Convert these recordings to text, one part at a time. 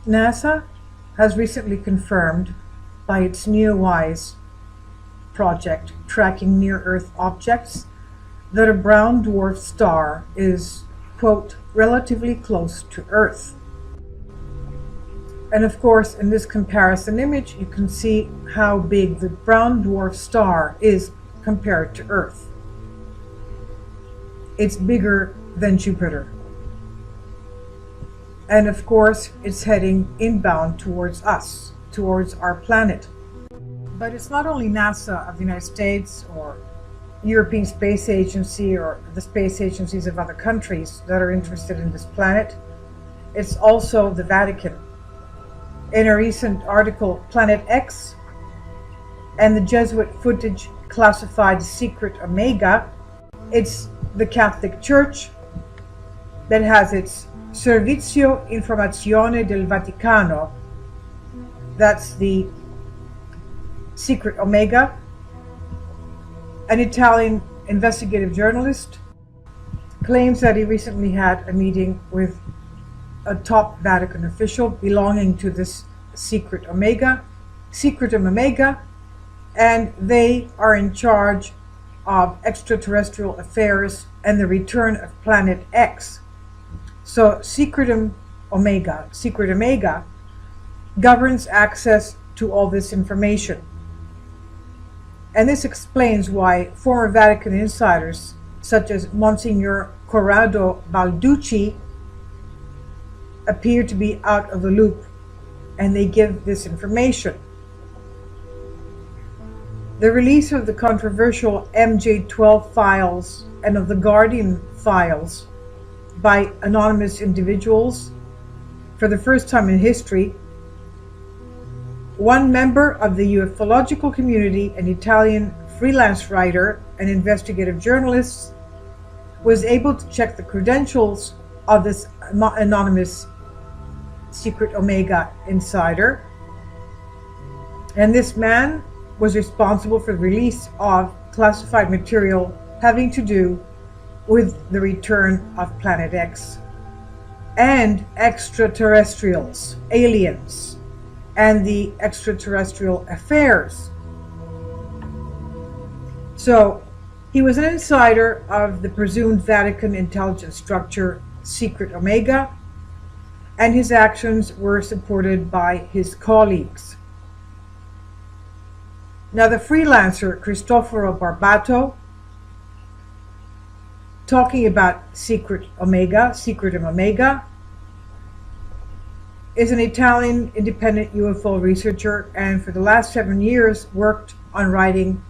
NASA has recently confirmed by its NEOWISE project tracking near-Earth objects that a brown dwarf star is, quote, relatively close to Earth. And of course, in this comparison image, you can see how big the brown dwarf star is compared to Earth. It's bigger than Jupiter. And of course, it's heading inbound towards us, towards our planet. But it's not only NASA of the United States or European Space Agency or the space agencies of other countries that are interested in this planet. It's also the Vatican. In a recent article, Planet X and the Jesuit footage classified Secret Omega, it's the Catholic Church that has its Servizio Informazione del Vaticano, that's the Secret Omega. An Italian investigative journalist claims that he recently had a meeting with a top Vatican official belonging to this Secretum Omega, and they are in charge of extraterrestrial affairs and the return of Planet X. So Secret Omega, governs access to all this information. And this explains why former Vatican insiders, such as Monsignor Corrado Balducci, appear to be out of the loop, and they give this information. The release of the controversial MJ12 files and of the Guardian files by anonymous individuals for the first time in history. One member of the ufological community, an Italian freelance writer and investigative journalist, was able to check the credentials of this anonymous Secret Omega insider. And this man was responsible for the release of classified material having to do with the return of Planet X and extraterrestrials, aliens, and the extraterrestrial affairs. So he was an insider of the presumed Vatican intelligence structure, Secret Omega, and his actions were supported by his colleagues. Now the freelancer Cristoforo Barbato, talking about Secretum Omega, is an Italian independent UFO researcher, and for the last 7 years worked on writing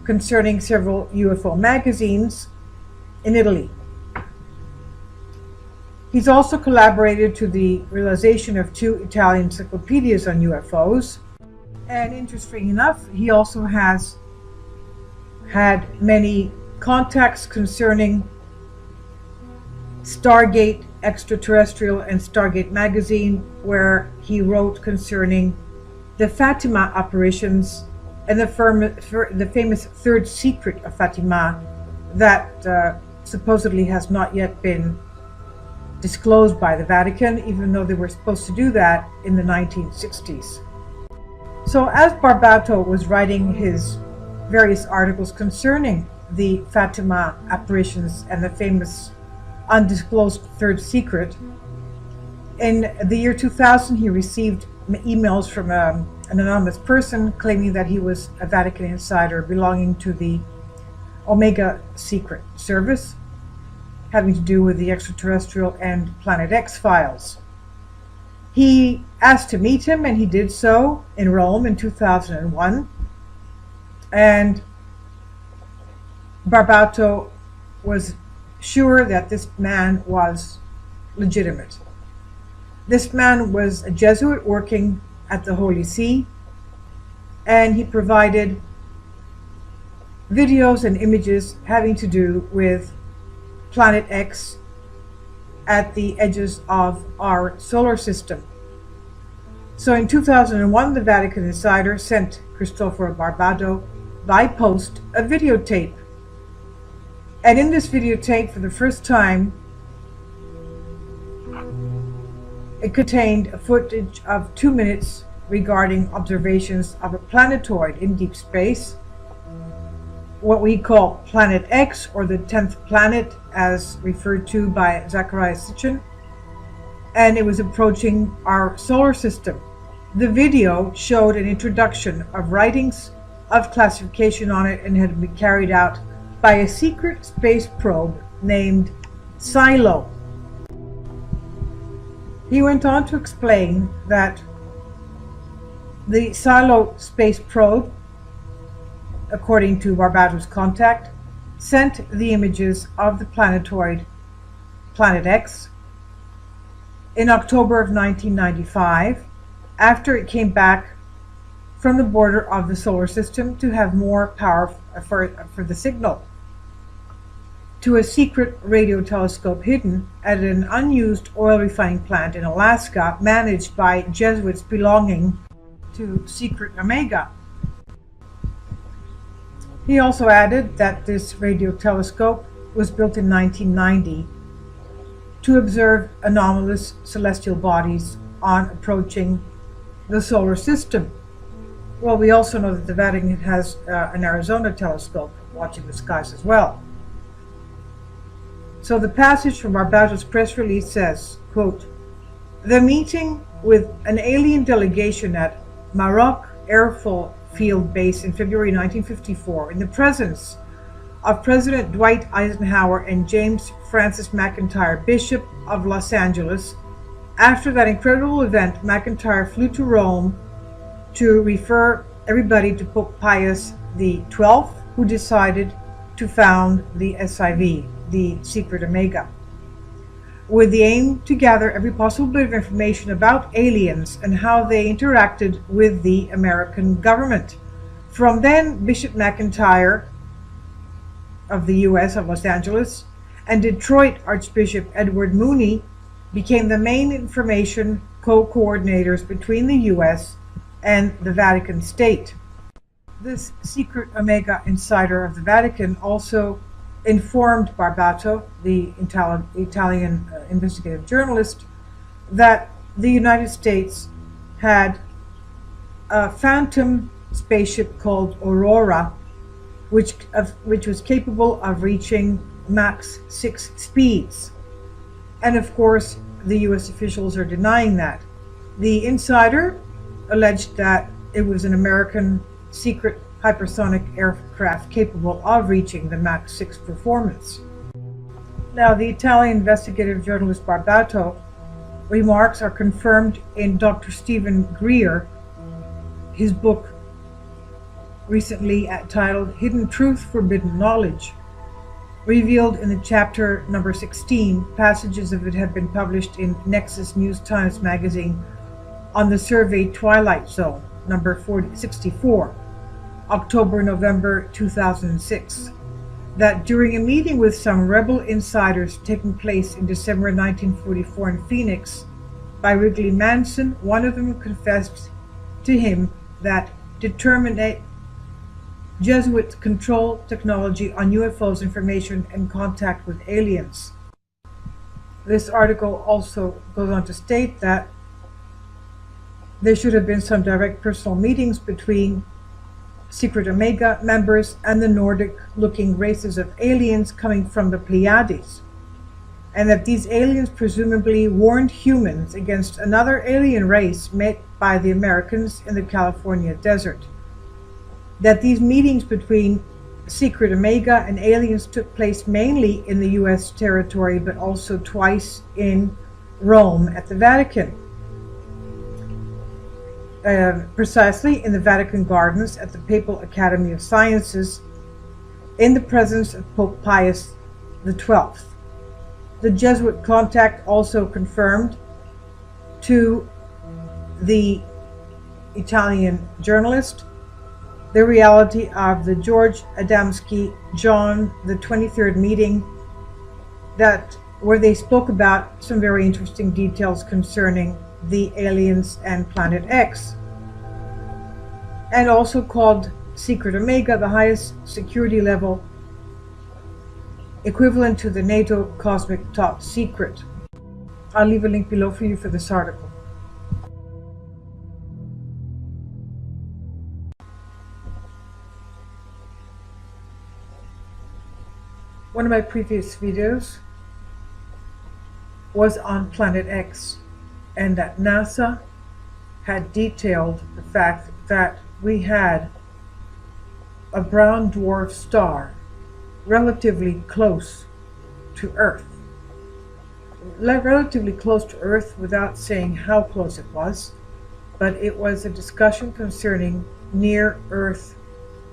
concerning several UFO magazines in Italy. He's also collaborated to the realization of 2 Italian encyclopedias on UFOs, and interesting enough, he also has had many contacts concerning Stargate Extraterrestrial and Stargate magazine, where he wrote concerning the Fatima apparitions and the famous third secret of Fatima that supposedly has not yet been disclosed by the Vatican, even though they were supposed to do that in the 1960s. So as Barbato was writing his various articles concerning the Fatima apparitions and the famous undisclosed third secret, in the year 2000 he received emails from an anonymous person claiming that he was a Vatican insider belonging to the Omega Secret Service, having to do with the extraterrestrial and Planet X files. He asked to meet him, and he did so in Rome in 2001, and Barbato was sure that this man was legitimate. This man was a Jesuit working at the Holy See, and he provided videos and images having to do with Planet X at the edges of our solar system. So in 2001, the Vatican insider sent Cristoforo Barbato by post a videotape. And in this videotape, for the first time, It contained a footage of 2 minutes regarding observations of a planetoid in deep space, what we call Planet X, or the 10th planet as referred to by Zecharia Sitchin, and it was approaching our solar system. The video showed an introduction of writings of classification on it and had been carried out by a secret space probe named Silo. He went on to explain that the Silo space probe, according to Barbatos' contact, sent the images of the planetoid Planet X in October of 1995, after it came back from the border of the solar system to have more power for the signal, to a secret radio telescope hidden at an unused oil refining plant in Alaska managed by Jesuits belonging to Secret Omega. He also added that this radio telescope was built in 1990 to observe anomalous celestial bodies on approaching the solar system. Well, we also know that the Vatican has an Arizona telescope watching the skies as well. So the passage from Barbatos' press release says, quote, "The meeting with an alien delegation at Maroc Airfield Base in February 1954 in the presence of President Dwight Eisenhower and James Francis McIntyre, Bishop of Los Angeles. After that incredible event, McIntyre flew to Rome to refer everybody to Pope Pius the 12th, who decided to found the SIV, the Secret Omega, with the aim to gather every possible bit of information about aliens and how they interacted with the American government. From then, Bishop McIntyre of the U.S. of Los Angeles and Detroit Archbishop Edward Mooney became the main information co-coordinators between the U.S. and the Vatican State. This Secret Omega insider of the Vatican also informed Barbato, the Italian investigative journalist, that the United States had a phantom spaceship called Aurora, which was capable of reaching Mach 6 speeds. And of course, the US officials are denying that. The insider alleged that it was an American secret hypersonic aircraft capable of reaching the Mach 6 performance. Now, the Italian investigative journalist Barbato remarks are confirmed in Dr. Stephen Greer, his book recently titled Hidden Truth, Forbidden Knowledge. Revealed in the chapter number 16, passages of it have been published in Nexus News Times magazine on the survey Twilight Zone, number 64, October-November 2006, that during a meeting with some rebel insiders taking place in December 1944 in Phoenix by Wrigley Manson, one of them confessed to him that Indeterminate Jesuits control technology on UFOs, information, and contact with aliens. This article also goes on to state that there should have been some direct personal meetings between Secret Omega members and the Nordic-looking races of aliens coming from the Pleiades, and that these aliens presumably warned humans against another alien race met by the Americans in the California desert. That these meetings between Secret Omega and aliens took place mainly in the US territory, but also twice in Rome at the Vatican. Precisely in the Vatican Gardens at the Papal Academy of Sciences, in the presence of Pope Pius the 12th. The Jesuit contact also confirmed to the Italian journalist the reality of the George Adamski John the 23rd meeting, where they spoke about some very interesting details concerning the aliens and Planet X, and also called Secret Omega the highest security level equivalent to the NATO cosmic top secret. I'll leave a link below for you for this article. One of my previous videos was on Planet X, and that NASA had detailed the fact that we had a brown dwarf star relatively close to Earth. Relatively close to Earth without saying how close it was, but it was a discussion concerning near-Earth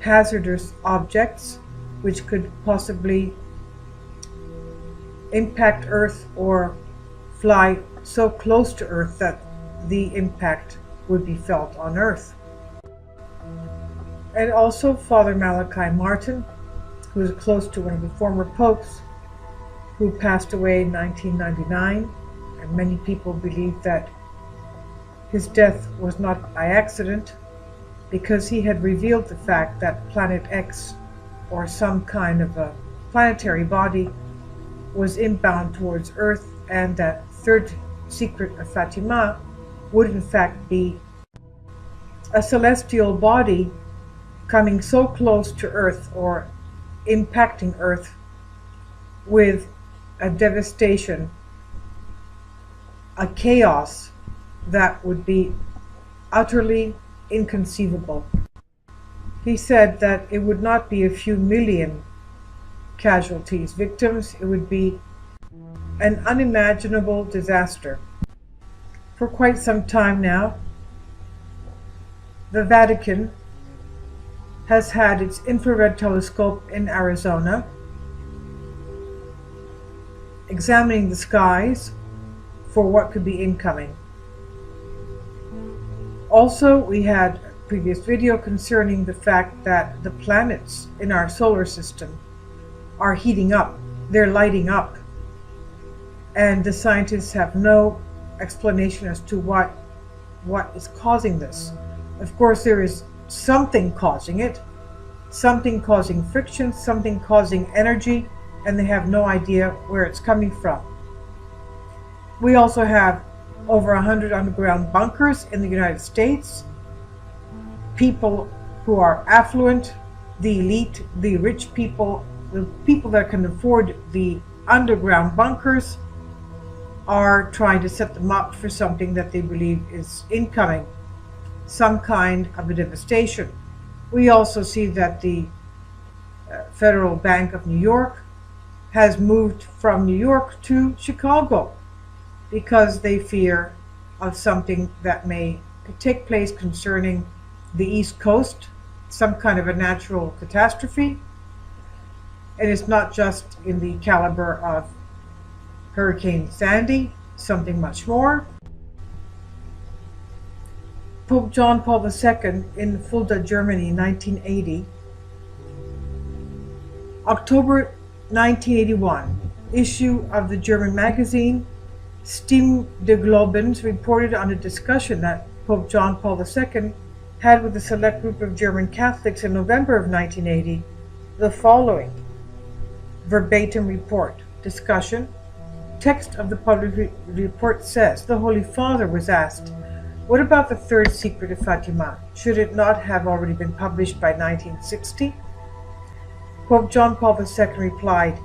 hazardous objects which could possibly impact Earth or fly so close to Earth that the impact would be felt on Earth. And also Father Malachi Martin, who was close to one of the former popes, who passed away in 1999, and many people believe that his death was not by accident, because he had revealed the fact that Planet X, or some kind of a planetary body, was inbound towards Earth, and that third secret of Fatima would in fact be a celestial body coming so close to Earth or impacting Earth with a devastation, a chaos that would be utterly inconceivable. He said that it would not be a few million casualties, victims, it would be an unimaginable disaster. For quite some time now, the Vatican has had its infrared telescope in Arizona examining the skies for what could be incoming. Also, we had a previous video concerning the fact that the planets in our solar system are heating up, they're lighting up, and the scientists have no explanation as to what is causing this. Of course, there is something causing it, something causing friction, something causing energy, and they have no idea where it's coming from. We also have over 100 underground bunkers in the United States. People who are affluent, the elite, the rich people, the people that can afford the underground bunkers are trying to set them up for something that they believe is incoming, some kind of a devastation. We also see that the Federal Bank of New York has moved from New York to Chicago because they fear of something that may take place concerning the East Coast, some kind of a natural catastrophe. And it's not just in the caliber of Hurricane Sandy, something much more. Pope John Paul II in Fulda, Germany, 1980. October 1981, issue of the German magazine Stimme des Glaubens reported on a discussion that Pope John Paul II had with a select group of German Catholics in November of 1980 the following verbatim report. Discussion. Text of the public report says, the Holy Father was asked, what about the third secret of Fatima? Should it not have already been published by 1960? Pope John Paul II replied,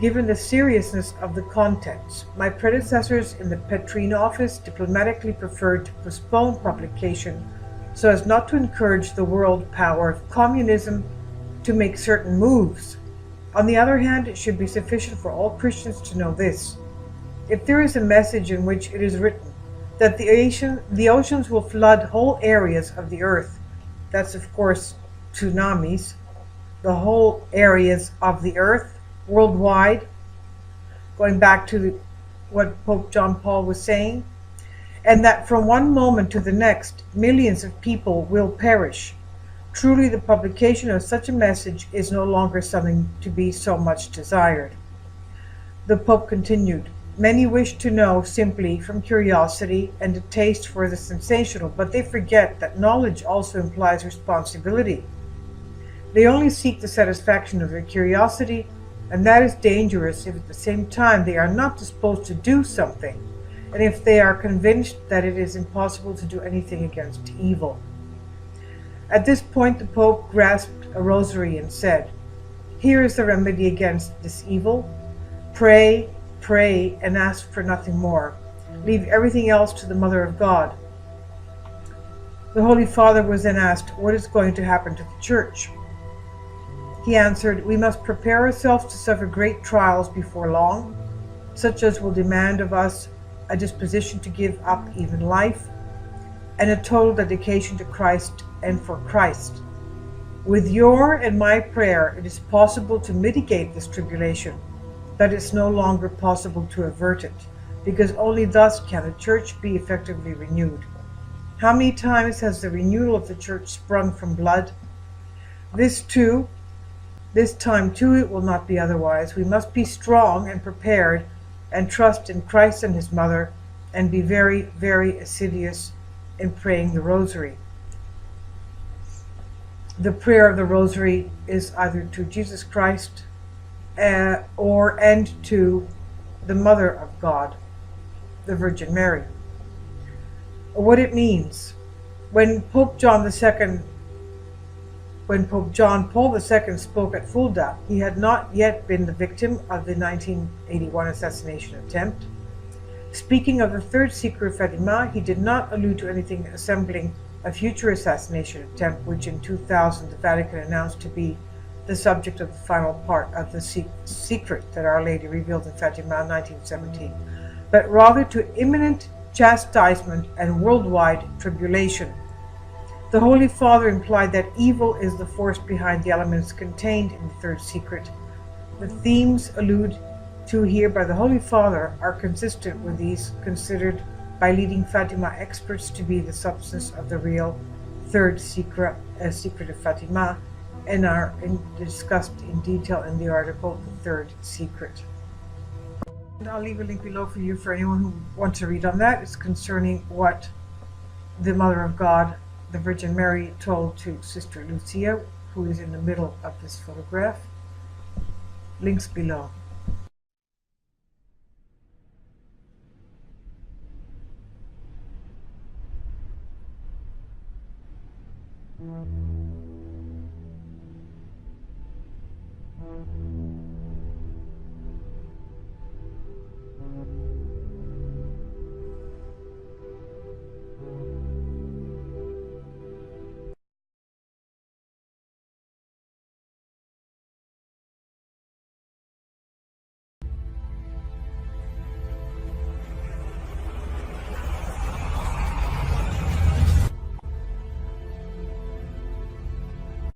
given the seriousness of the contents, my predecessors in the Petrine office diplomatically preferred to postpone publication so as not to encourage the world power of communism to make certain moves. On the other hand, it should be sufficient for all Christians to know this. If there is a message in which it is written that the oceans will flood whole areas of the earth, that's of course tsunamis, the whole areas of the earth worldwide, going back to what Pope John Paul was saying, and that from one moment to the next, millions of people will perish. Truly, the publication of such a message is no longer something to be so much desired. The Pope continued, many wish to know simply from curiosity and a taste for the sensational, but they forget that knowledge also implies responsibility. They only seek the satisfaction of their curiosity, and that is dangerous if at the same time they are not disposed to do something. and if they are convinced that it is impossible to do anything against evil. At this point, the Pope grasped a rosary and said, "Here is the remedy against this evil. Pray, pray, and ask for nothing more. Leave everything else to the Mother of God." The Holy Father was then asked, "What is going to happen to the Church?" He answered, "We must prepare ourselves to suffer great trials before long, such as will demand of us a disposition to give up even life, and a total dedication to Christ and for Christ. With your and my prayer, it is possible to mitigate this tribulation, but it's no longer possible to avert it, because only thus can the Church be effectively renewed. How many times has the renewal of the Church sprung from blood? This time too it will not be otherwise. We must be strong and prepared, and trust in Christ and his Mother, and be very, very assiduous in praying the Rosary." The prayer of the Rosary is either to Jesus Christ and to the Mother of God, the Virgin Mary. What it means: when Pope John Paul II spoke at Fulda, he had not yet been the victim of the 1981 assassination attempt. Speaking of the third secret of Fatima, he did not allude to anything resembling a future assassination attempt, which in 2000 the Vatican announced to be the subject of the final part of the secret that Our Lady revealed in Fatima in 1917, but rather to imminent chastisement and worldwide tribulation. The Holy Father implied that evil is the force behind the elements contained in the third secret. The themes alluded to here by the Holy Father are consistent with these considered by leading Fatima experts to be the substance of the real third secret of Fatima, and are discussed in detail in the article The Third Secret. And I'll leave a link below for you for anyone who wants to read on that. It's concerning what the Mother of God, the Virgin Mary, told to Sister Lucia, who is in the middle of this photograph. Links below.